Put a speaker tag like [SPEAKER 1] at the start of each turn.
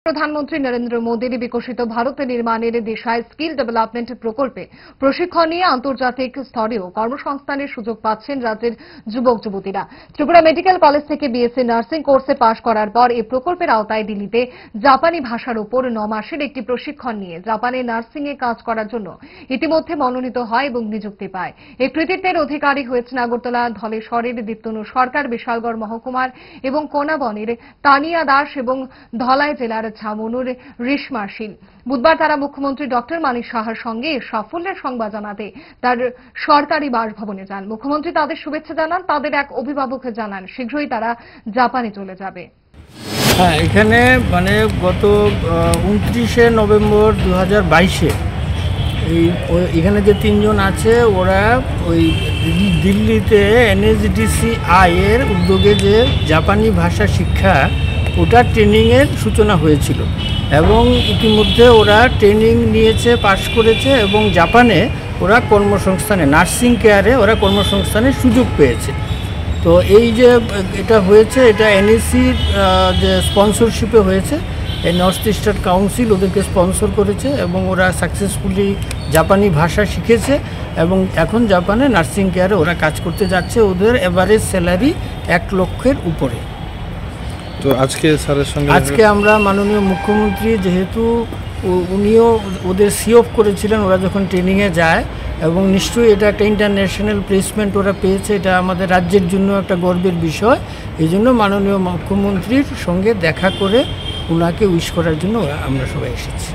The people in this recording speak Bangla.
[SPEAKER 1] প্রধানমন্ত্রী নরেন্দ্র মোদীর বিকশিত ভারত নির্মাণের দিশায় স্কিল ডেভেলপমেন্ট প্রকল্পে প্রশিক্ষণ নিয়ে আন্তর্জাতিক স্তরেও কর্মসংস্থানের সুযোগ পাচ্ছেন রাজ্যের যুবক যুবতীরা। ত্রিপুরা মেডিকেল কলেজ থেকে বিএসসি নার্সিং কোর্সে পাশ করার পর এই প্রকল্পের আওতায় দিল্লিতে জাপানি ভাষার উপর 9 মাসের একটি প্রশিক্ষণ নিয়ে জাপানে নার্সিং এ কাজ করার জন্য ইতিমধ্যে মনোনীত হয় এবং নিযুক্তি পায়। এই কৃতিত্বের অধিকারী হয়েছেন আগরতলা ধলেশ্বরের দীপ্তনু সরকার, বিশালগড় মহকুমার এবং কোনাবনের তানিয়া দাস এবং ধলাই জেলার ঝামনুর রেশমা শীল। বুধবার তারা মুখ্যমন্ত্রী ডক্টর মানিক সাহার সঙ্গে এই সাফল্যের সংবাদ জানাতে তার সরকারি বাসভবনে যান। মুখ্যমন্ত্রী তাদের শুভেচ্ছা জানান, তাদের এক অভিভাবক জানান শীঘ্রই তারা জাপানে চলে যাবে।
[SPEAKER 2] হ্যাঁ, এখানে গত 29শে নভেম্বর 2022-এ এখানে যে 3 জন আছে ওরা ওই দিল্লিতে NSDCI এর উদ্যোগে যে জাপানি ভাষা শিক্ষা ওটা ট্রেনিংয়ের সূচনা হয়েছিল এবং ইতিমধ্যে ওরা ট্রেনিং নিয়েছে, পাশ করেছে এবং জাপানে ওরা কর্মসংস্থানে নার্সিং কেয়ারে ওরা কর্মসংস্থানের সুযোগ পেয়েছে। তো এই যে এটা হয়েছে এটা NECর যে স্পন্সরশিপে হয়েছে, এই নর্থ ইস্টার্ন কাউন্সিল ওদেরকে স্পন্সর করেছে এবং ওরা সাকসেসফুলি জাপানি ভাষা শিখেছে এবং এখন জাপানে নার্সিং কেয়ারে ওরা কাজ করতে যাচ্ছে। ওদের এভারেজ স্যালারি 1 লক্ষের উপরে।
[SPEAKER 3] তো আজকে স্যারের সঙ্গে
[SPEAKER 2] আমরা মাননীয় মুখ্যমন্ত্রী যেহেতু উনিও ওদের সিওফ করেছিলেন ওরা যখন ট্রেনিংয়ে যায় এবং নিশ্চয়ই এটা একটা ইন্টারন্যাশনাল প্লেসমেন্ট ওরা পেয়েছে, এটা আমাদের রাজ্যের জন্য একটা গর্বের বিষয়। এই জন্য মাননীয় মুখ্যমন্ত্রীর সঙ্গে দেখা করে ওনাকে উইশ করার জন্য আমরা সবাই এসেছি।